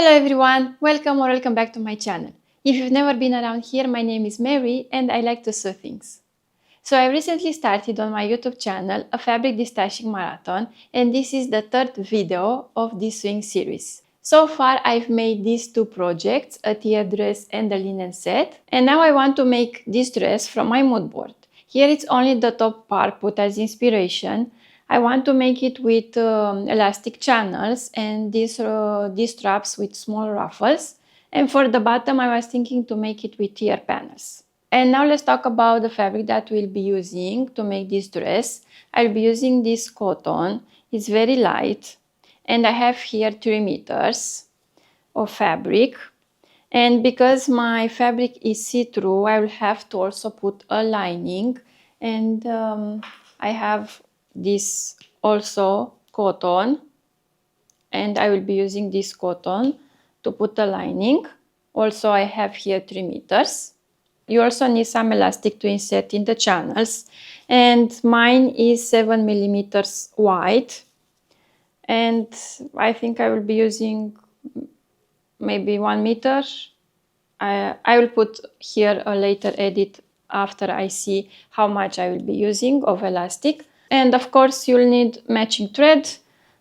Hello everyone, welcome back to my channel. If you've never been around here, my name is Mary and I like to sew things. So I recently started on my YouTube channel a fabric destashing marathon, and this is the third video of this sewing series. So far I've made these two projects, a tier dress and a linen set, and now I want to make this dress from my mood board. Here it's only the top part put as inspiration. I want to make it with elastic channels and these straps with small ruffles. And for the bottom I was thinking to make it with tier panels. And now let's talk about the fabric that we'll be using to make this dress. I'll be using this cotton. It's very light. And I have here 3 meters of fabric. And because my fabric is see-through, I will have to also put a lining. And I have this also cotton. And I will be using this cotton to put a lining. Also, I have here 3 meters. You also need some elastic to insert in the channels, and mine is 7 millimeters wide, and I think I will be using maybe 1 meter. I will put here a later edit after I see how much I will be using of elastic. And of course you'll need matching thread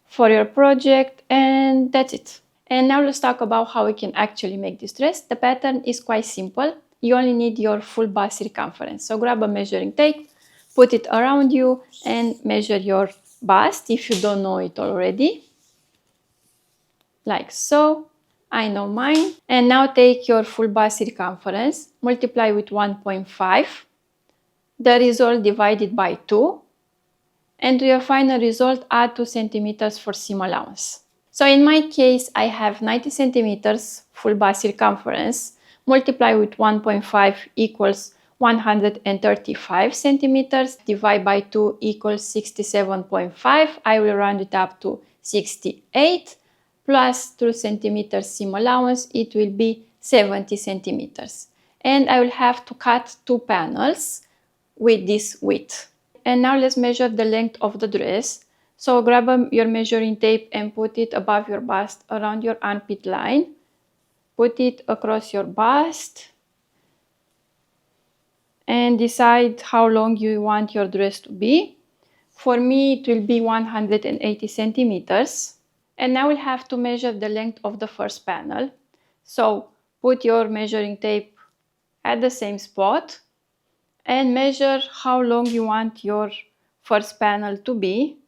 for your project, and that's it. And now let's talk about how we can actually make this dress. The pattern is quite simple. You only need your full bust circumference. So grab a measuring tape, put it around you and measure your bust if you don't know it already. Like so. I know mine. And now take your full bust circumference, multiply with 1.5, the result divided by 2, and to your final result add 2 centimeters for seam allowance. So in my case, I have 90 centimeters full bust circumference, multiply with 1.5 equals 135 centimeters, divide by 2 equals 67.5. I will round it up to 68, plus 2 centimeters seam allowance, it will be 70 centimeters. And I will have to cut 2 panels with this width. And now let's measure the length of the dress. So grab your measuring tape and put it above your bust around your armpit line. Put it across your bust. And decide how long you want your dress to be. For me, it will be 180 centimeters. And now we'll have to measure the length of the first panel. So put your measuring tape at the same spot and measure how long you want your first panel to be.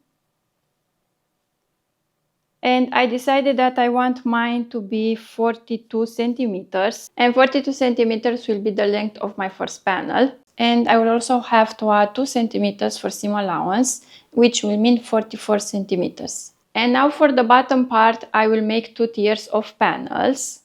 And I decided that I want mine to be 42 centimeters. And 42 centimeters will be the length of my first panel. And I will also have to add 2 centimeters for seam allowance, which will mean 44 centimeters. And now for the bottom part, I will make 2 tiers of panels.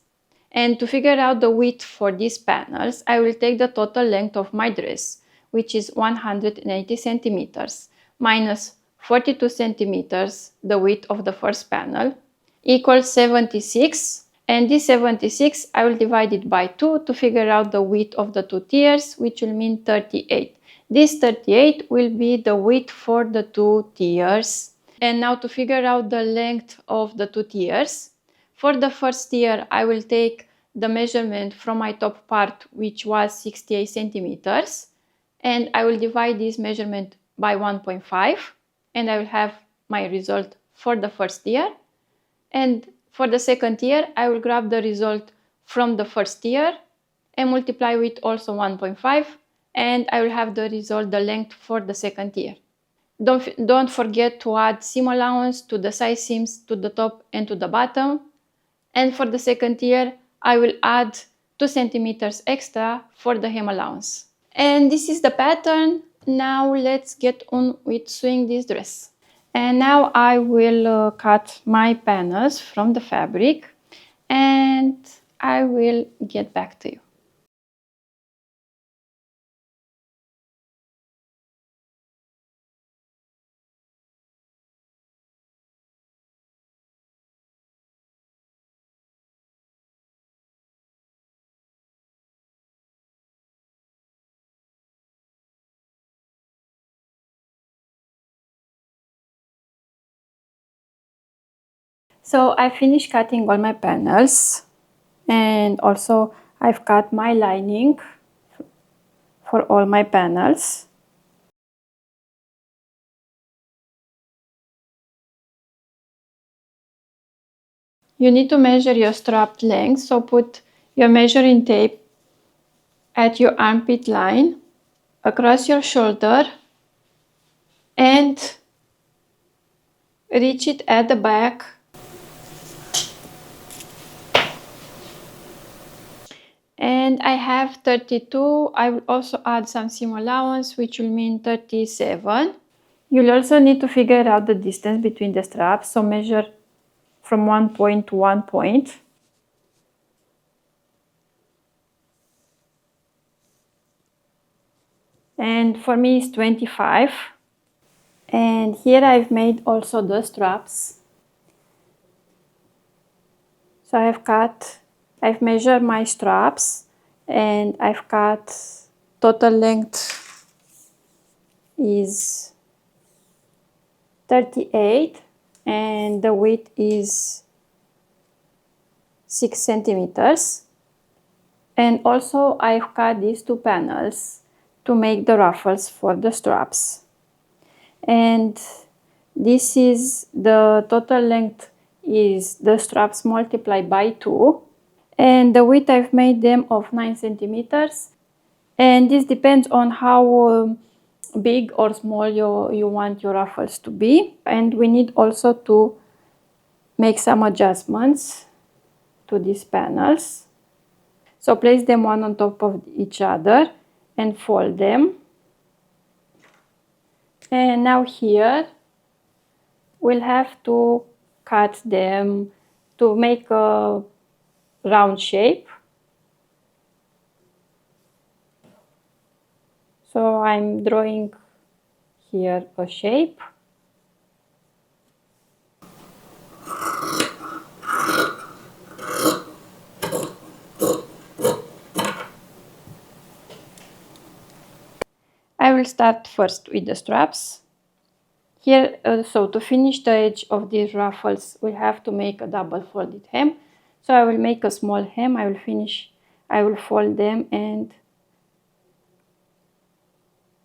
And to figure out the width for these panels, I will take the total length of my dress, which is 180 centimeters, minus 42 centimeters, the width of the first panel, equals 76. And this 76, I will divide it by 2 to figure out the width of the 2 tiers, which will mean 38. This 38 will be the width for the 2 tiers. And now to figure out the length of the 2 tiers, for the first tier, I will take the measurement from my top part, which was 68 centimeters, and I will divide this measurement by 1.5, and I will have my result for the first tier. And for the second tier, I will grab the result from the first tier and multiply with also 1.5, and I will have the result, the length for the second tier. Don't forget to add seam allowance to the side seams, to the top and to the bottom. And for the second tier, I will add 2 centimeters extra for the hem allowance. And this is the pattern. Now let's get on with sewing this dress. And now I will cut my panels from the fabric and I will get back to you. So I finished cutting all my panels, and also I've cut my lining for all my panels. You need to measure your strap length, so put your measuring tape at your armpit line, across your shoulder, and reach it at the back. And I have 32. I will also add some seam allowance, which will mean 37. You'll also need to figure out the distance between the straps, so measure from one point to one point. And for me it's 25. And here I've made also the straps. So I've measured my straps, and I've cut, total length is 38 and the width is 6 centimeters. And also I've cut these two panels to make the ruffles for the straps. And this is the total length is the straps multiplied by 2, and the width I've made them of 9 centimeters. And this depends on how big or small you want your ruffles to be. And we need also to make some adjustments to these panels. So place them one on top of each other and fold them. And now here we'll have to cut them to make a round shape. So I'm drawing here a shape. I will start first with the straps. Here, so to finish the edge of these ruffles, we have to make a double folded hem. So I will make a small hem. I will fold them and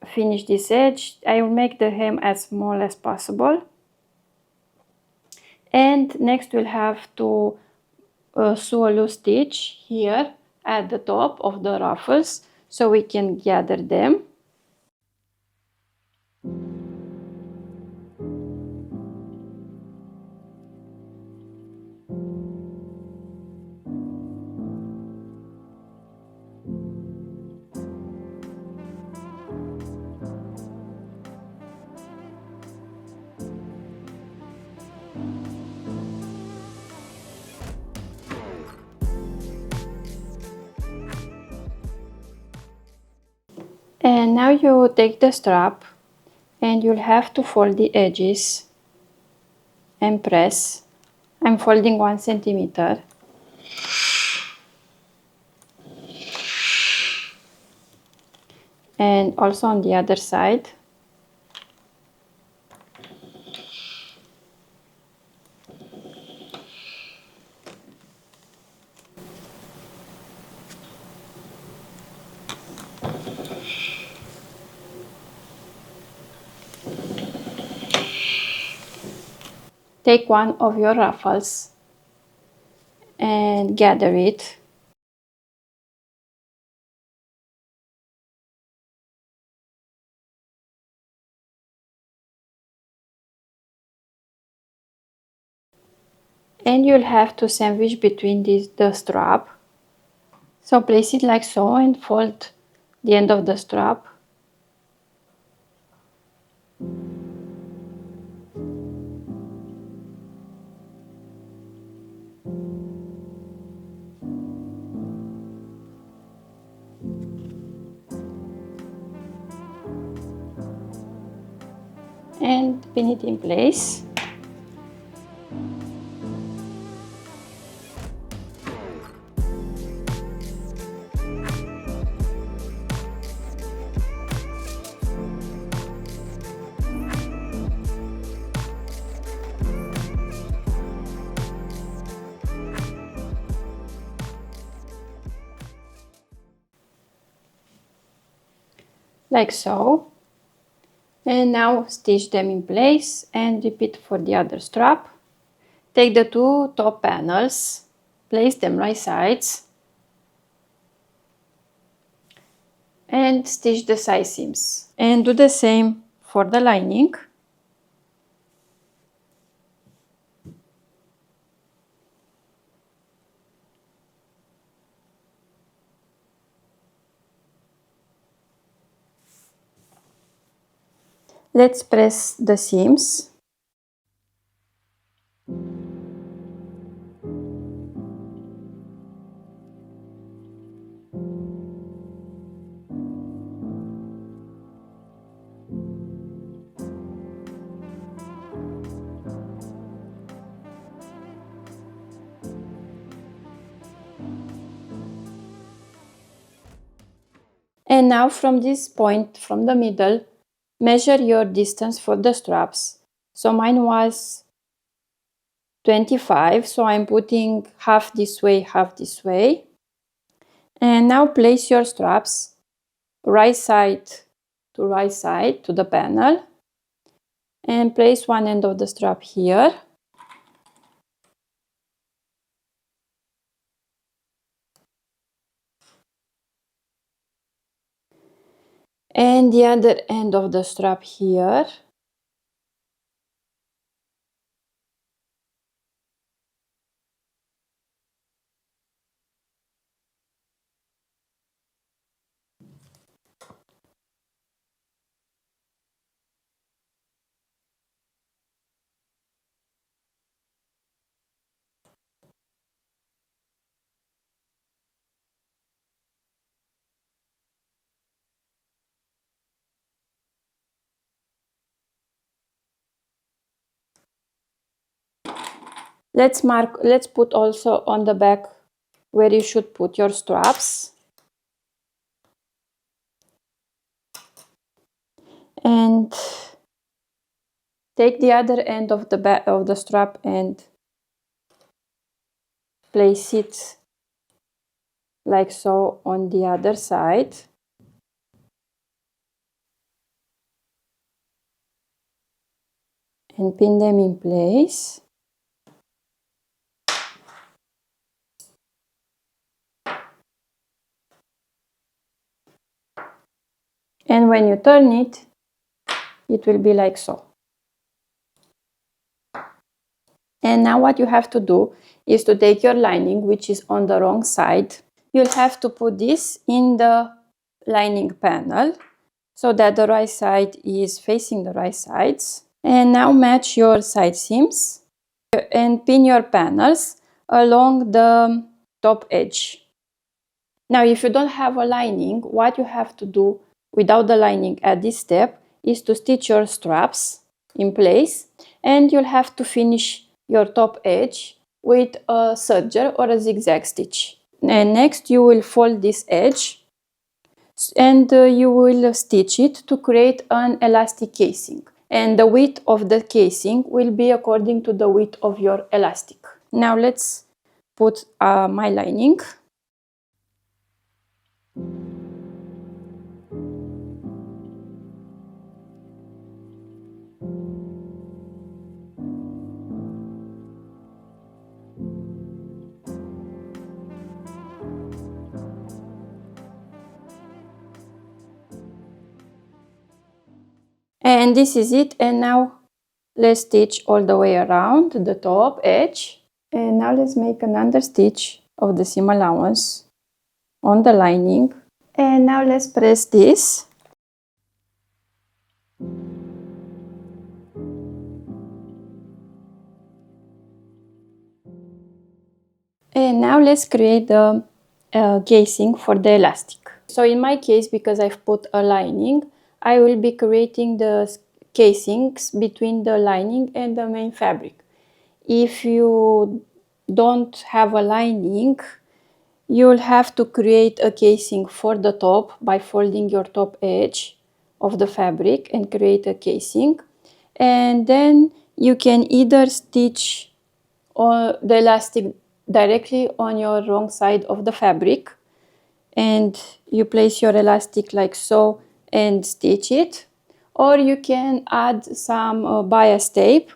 finish this edge. I will make the hem as small as possible. And next we'll have to sew a loose stitch here at the top of the ruffles so we can gather them. And now you take the strap and you'll have to fold the edges and press. I'm folding 1 centimeter. And also on the other side. Take one of your ruffles and gather it. And you'll have to sandwich between the strap. So place it like so and fold the end of the strap. And pin it in place. like so. And now stitch them in place and repeat for the other strap. Take the two top panels, place them right sides, and stitch the side seams. And do the same for the lining. Let's press the seams. And now from this point, from the middle, measure your distance for the straps. So mine was 25, so I'm putting half this way, half this way. And now place your straps right side to the panel. And place one end of the strap here. And the other end of the strap here. Let's put also on the back where you should put your straps. And take the other end of the back of the strap and place it like so on the other side. And pin them in place. And when you turn it, it will be like so. And now what you have to do is to take your lining, which is on the wrong side. You'll have to put this in the lining panel so that the right side is facing the right sides. And now match your side seams and pin your panels along the top edge. Now, if you don't have a lining, what you have to do without the lining at this step is to stitch your straps in place, and you'll have to finish your top edge with a serger or a zigzag stitch. And next you will fold this edge and you will stitch it to create an elastic casing. And the width of the casing will be according to the width of your elastic. Now let's put my lining. And this is it. And now let's stitch all the way around the top edge. And now let's make another stitch of the seam allowance on the lining. And now let's press this. And now let's create the casing for the elastic. So in my case, because I've put a lining, I will be creating the casings between the lining and the main fabric. If you don't have a lining, you'll have to create a casing for the top by folding your top edge of the fabric and create a casing. And then you can either stitch the elastic directly on your wrong side of the fabric, and you place your elastic like so and stitch it, or you can add some bias tape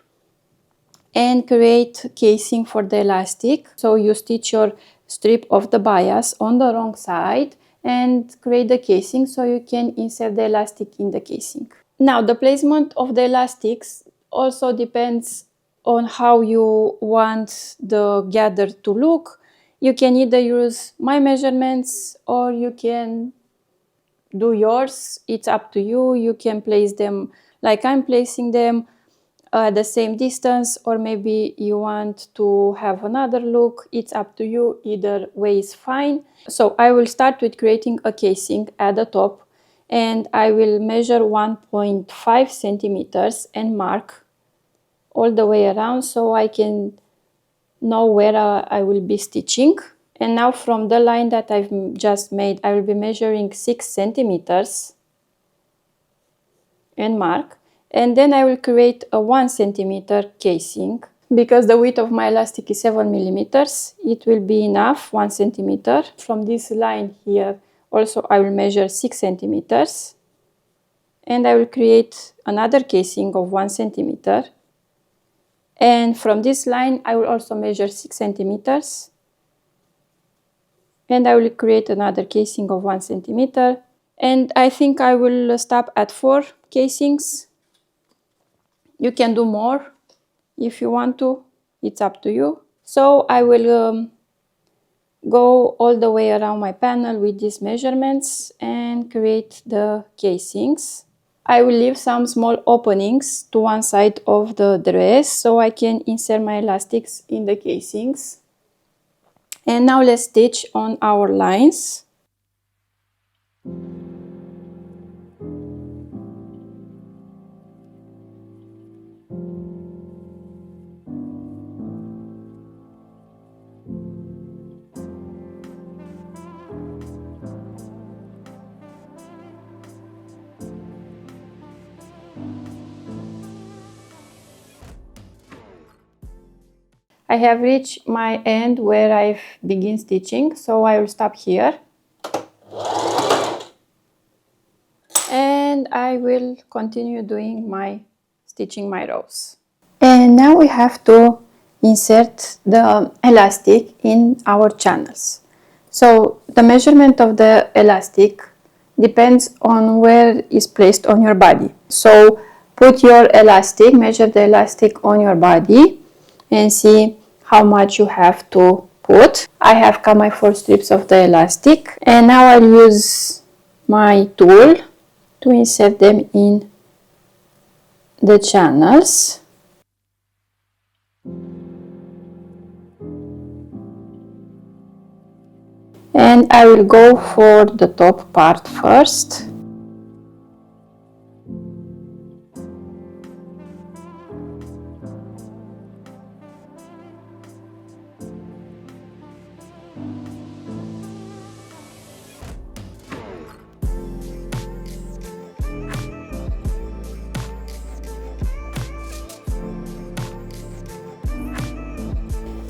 and create casing for the elastic. So you stitch your strip of the bias on the wrong side and create the casing so you can insert the elastic in the casing. Now the placement of the elastics also depends on how you want the gather to look. You can either use my measurements or you can do yours. It's up to you. You can place them like I'm placing them at the same distance, or maybe you want to have another look. It's up to you. Either way is fine. So I will start with creating a casing at the top, and I will measure 1.5 centimeters and mark all the way around so I can know where I will be stitching. And now from the line that I've just made, I will be measuring 6 centimeters and mark. And then I will create a 1 centimeter casing. Because the width of my elastic is 7 millimeters, it will be enough, 1 centimeter. From this line here, also I will measure 6 centimeters. And I will create another casing of 1 centimeter. And from this line, I will also measure 6 centimeters. And I will create another casing of 1 centimeter. And I think I will stop at 4 casings. You can do more if you want to, it's up to you. So I will go all the way around my panel with these measurements and create the casings. I will leave some small openings to one side of the dress so I can insert my elastics in the casings. And now let's stitch on our lines. I have reached my end where I've begun stitching, so I will stop here. And I will continue doing stitching my rows. And now we have to insert the elastic in our channels. So the measurement of the elastic depends on where it's placed on your body. So put your elastic, measure the elastic on your body and see how much you have to put. I have cut my 4 strips of the elastic, and now I'll use my tool to insert them in the channels. And I will go for the top part first.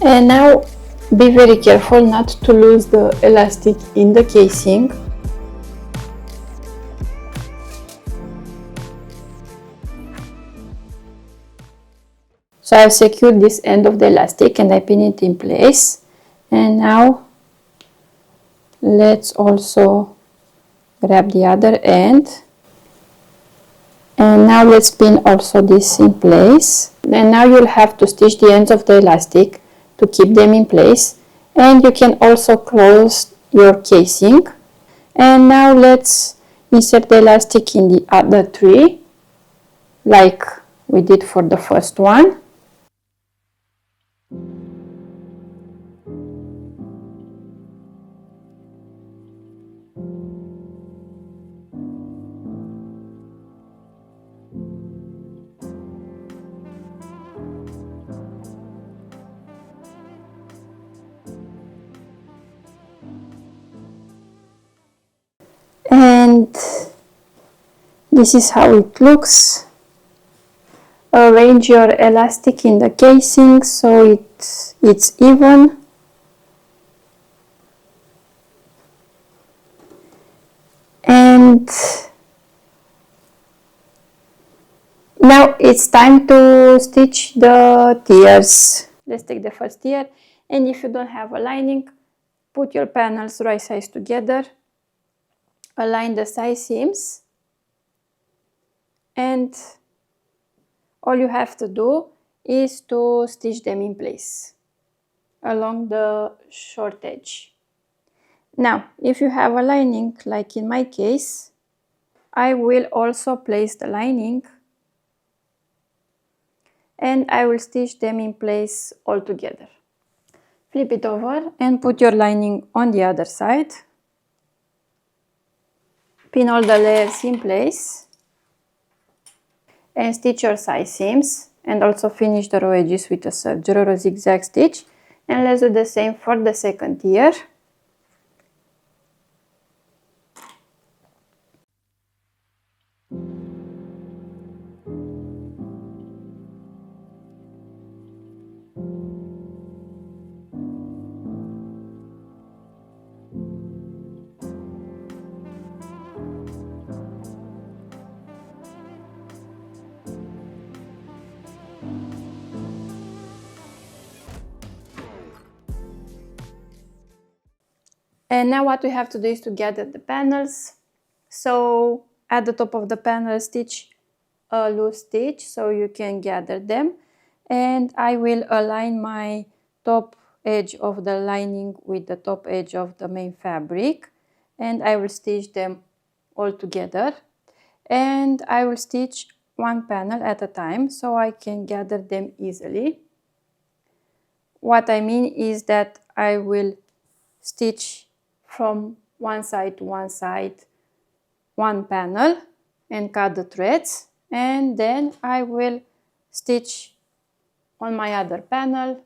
And now be very careful not to lose the elastic in the casing. So I've secured this end of the elastic and I pin it in place. And now let's also grab the other end. And now let's pin also this in place. And now you'll have to stitch the ends of the elastic to keep them in place, and you can also close your casing. And now let's insert the elastic in the other 3 like we did for the first one. And this is how it looks. Arrange your elastic in the casing so it's even. And Now it's time to stitch the tiers. Let's take the first tier, and if you don't have a lining, put your panels right sides together, align the side seams, and all you have to do is to stitch them in place along the short edge. Now, if you have a lining, like in my case, I will also place the lining and I will stitch them in place all together. Flip it over and put your lining on the other side. Pin all the layers in place and stitch your side seams, and also finish the row edges with a serger or a zigzag stitch. And let's do the same for the second tier. And now what we have to do is to gather the panels. So at the top of the panel, stitch a loose stitch so you can gather them. And I will align my top edge of the lining with the top edge of the main fabric. And I will stitch them all together. And I will stitch one panel at a time so I can gather them easily. What I mean is that I will stitch from one side to one side one panel and cut the threads, and then I will stitch on my other panel,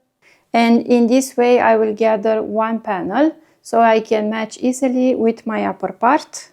and in this way I will gather one panel so I can match easily with my upper part.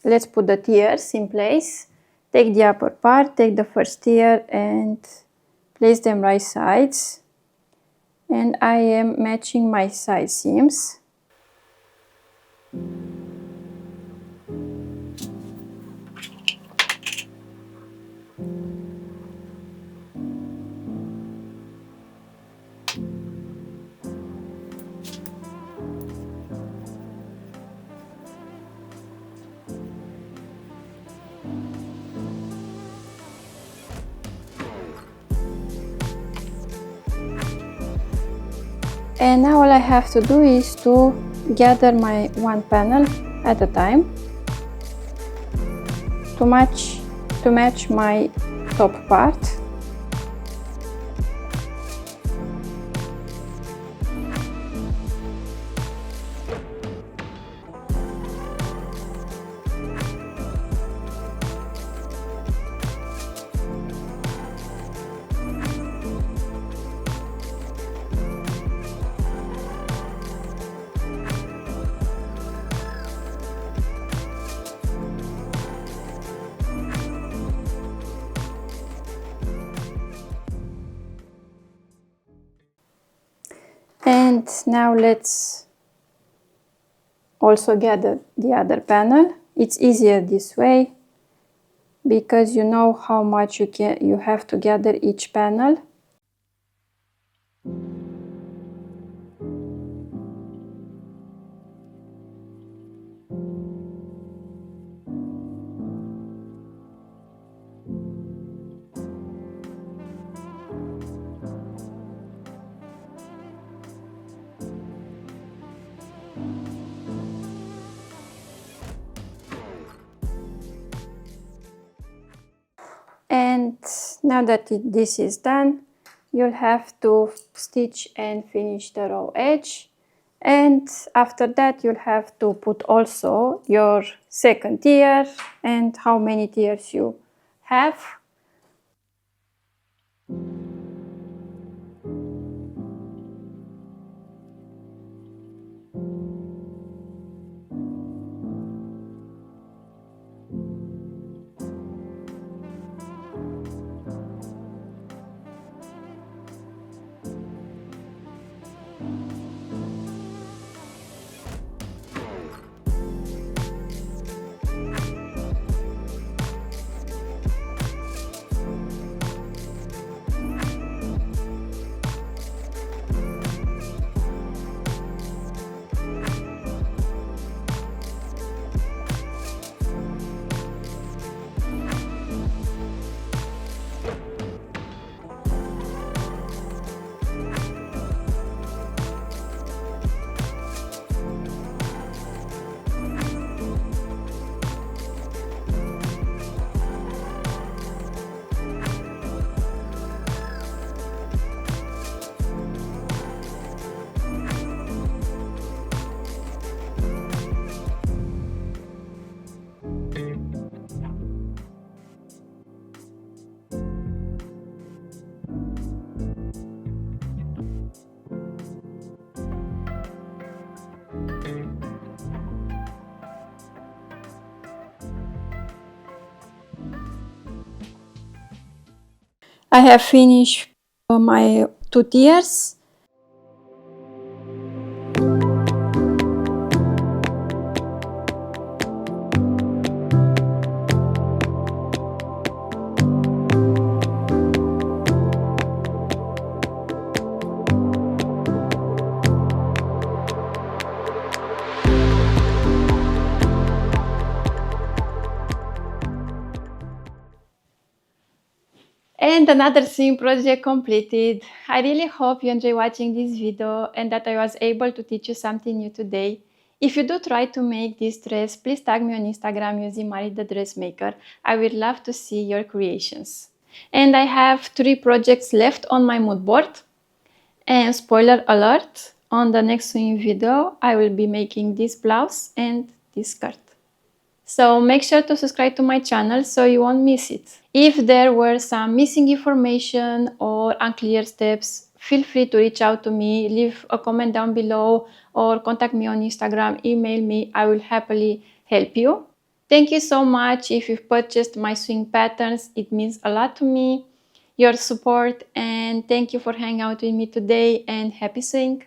Let's put the tiers in place. Take the upper part, take the first tier and place them right sides. And I am matching my side seams. And now all I have to do is to gather my one panel at a time to match my top part. And now let's also gather the other panel. It's easier this way because you know how much you have to gather each panel. And now that this is done, you'll have to stitch and finish the raw edge. And after that, you'll have to put also your second tier and how many tiers you have. I have finished my 2 tiers. And another seam project completed. I really hope you enjoy watching this video and that I was able to teach you something new today. If you do try to make this dress, please tag me on Instagram using Mari the Dressmaker. I would love to see your creations. And I have 3 projects left on my mood board. And spoiler alert, on the next sewing video, I will be making this blouse and this skirt. So make sure to subscribe to my channel so you won't miss it. If there were some missing information or unclear steps, feel free to reach out to me, leave a comment down below or contact me on Instagram, email me, I will happily help you. Thank you so much if you've purchased my sewing patterns, it means a lot to me, your support, and thank you for hanging out with me today and happy sewing!